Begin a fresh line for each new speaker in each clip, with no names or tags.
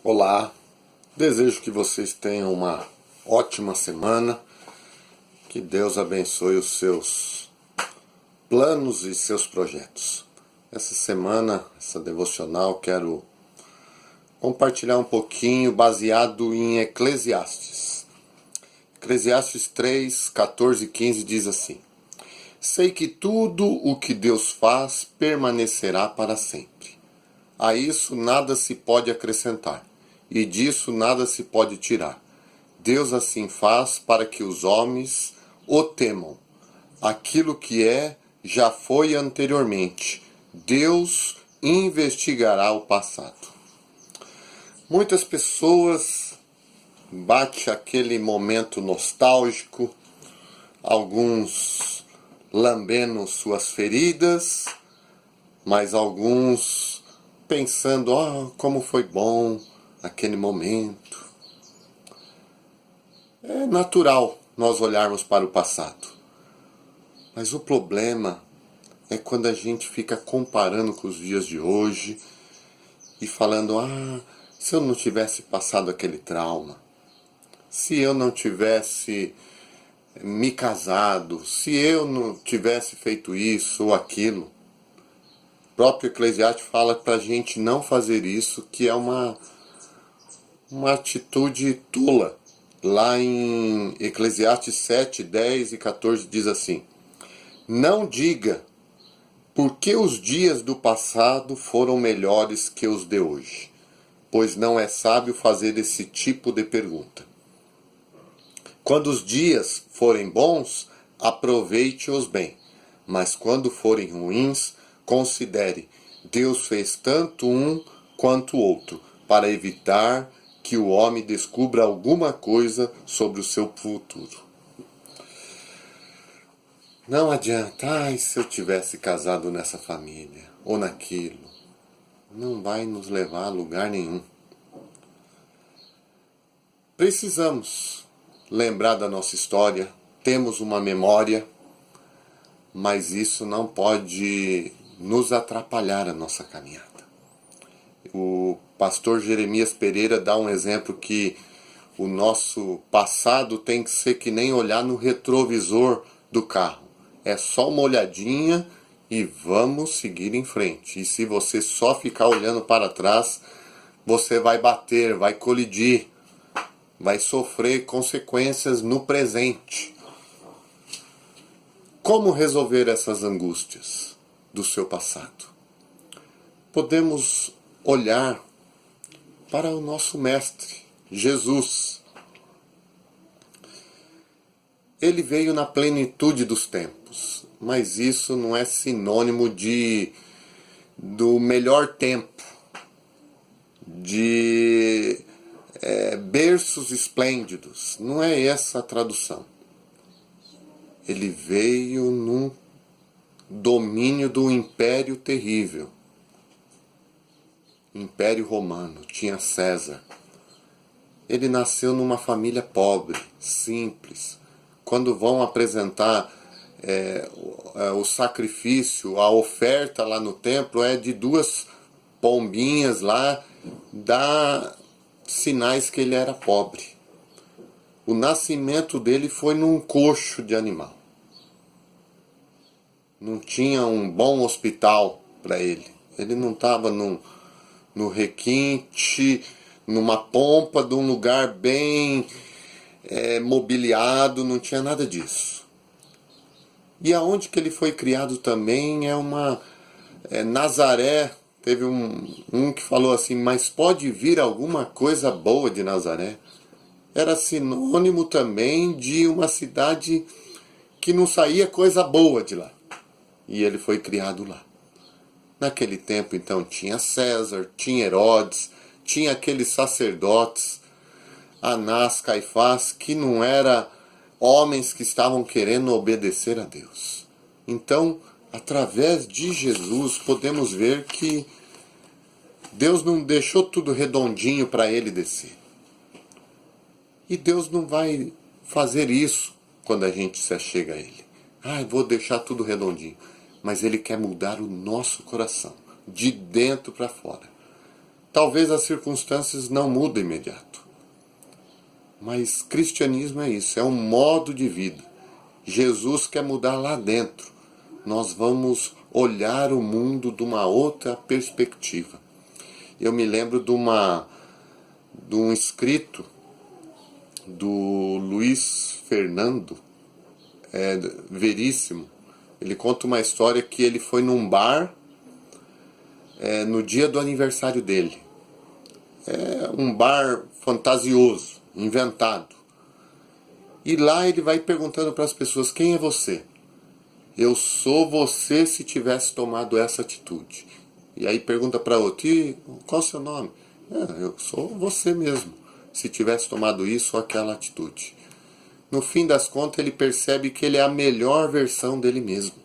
Olá, desejo que vocês tenham uma ótima semana, que Deus abençoe os seus planos e seus projetos. Essa semana, essa devocional, quero compartilhar um pouquinho baseado em Eclesiastes. Eclesiastes 3, 14 e 15 diz assim: Sei que tudo o que Deus faz permanecerá para sempre. A isso nada se pode acrescentar, e disso nada se pode tirar. Deus assim faz para que os homens o temam. Aquilo que é, já foi anteriormente. Deus investigará o passado. Muitas pessoas bate aquele momento nostálgico, alguns lambendo suas feridas, mas alguns pensando, como foi bom aquele momento. É natural nós olharmos para o passado, mas o problema é quando a gente fica comparando com os dias de hoje e falando, se eu não tivesse passado aquele trauma, se eu não tivesse me casado, se eu não tivesse feito isso ou aquilo. O próprio Eclesiastes fala para a gente não fazer isso, que é uma atitude tola. Lá em Eclesiastes 7, 10 e 14 diz assim: Não diga, porque os dias do passado foram melhores que os de hoje, pois não é sábio fazer esse tipo de pergunta. Quando os dias forem bons, aproveite-os bem, mas quando forem ruins, considere, Deus fez tanto um quanto o outro, para evitar que o homem descubra alguma coisa sobre o seu futuro. Não adianta, se eu tivesse casado nessa família, ou naquilo. Não vai nos levar a lugar nenhum. Precisamos lembrar da nossa história, temos uma memória, mas isso não pode nos atrapalhar a nossa caminhada. O pastor Jeremias Pereira dá um exemplo que o nosso passado tem que ser que nem olhar no retrovisor do carro. É só uma olhadinha e vamos seguir em frente. E se você só ficar olhando para trás, você vai bater, vai colidir, vai sofrer consequências no presente. Como resolver essas angústias do seu passado? Podemos olhar para o nosso mestre, Jesus. Ele veio na plenitude dos tempos, mas isso não é sinônimo do melhor tempo, de berços esplêndidos. Não é essa a tradução. Ele veio num domínio do Império Terrível. Império Romano, tinha César. Ele nasceu numa família pobre, simples. Quando vão apresentar o sacrifício, a oferta lá no templo é de 2 pombinhas lá, dá sinais que ele era pobre. O nascimento dele foi num coxo de animal. Não tinha um bom hospital para ele. Ele não estava no requinte, numa pompa de um lugar bem mobiliado, não tinha nada disso. E aonde que ele foi criado também Nazaré. Teve um que falou assim, mas pode vir alguma coisa boa de Nazaré? Era sinônimo também de uma cidade que não saía coisa boa de lá. E ele foi criado lá. Naquele tempo, então, tinha César, tinha Herodes, tinha aqueles sacerdotes, Anás, Caifás, que não eram homens que estavam querendo obedecer a Deus. Então, através de Jesus, podemos ver que Deus não deixou tudo redondinho para ele descer. E Deus não vai fazer isso quando a gente se achega a Ele. Vou deixar tudo redondinho. Mas Ele quer mudar o nosso coração, de dentro para fora. Talvez as circunstâncias não mudem imediato. Mas cristianismo é isso, é um modo de vida. Jesus quer mudar lá dentro. Nós vamos olhar o mundo de uma outra perspectiva. Eu me lembro de um escrito do Luiz Fernando Veríssimo. Ele conta uma história que ele foi num bar no dia do aniversário dele. É um bar fantasioso, inventado. E lá ele vai perguntando para as pessoas: quem é você? Eu sou você se tivesse tomado essa atitude. E aí pergunta para outro: e qual é o seu nome? Eu sou você mesmo, se tivesse tomado isso ou aquela atitude. No fim das contas, ele percebe que ele é a melhor versão dele mesmo.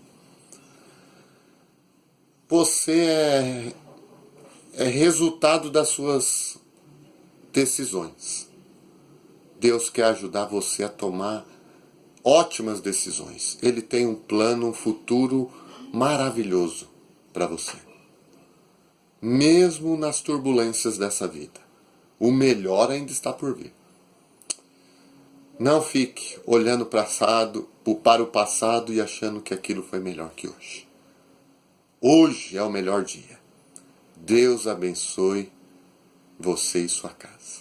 Você é resultado das suas decisões. Deus quer ajudar você a tomar ótimas decisões. Ele tem um plano, um futuro maravilhoso para você. Mesmo nas turbulências dessa vida, o melhor ainda está por vir. Não fique olhando para o passado e achando que aquilo foi melhor que hoje. Hoje é o melhor dia. Deus abençoe você e sua casa.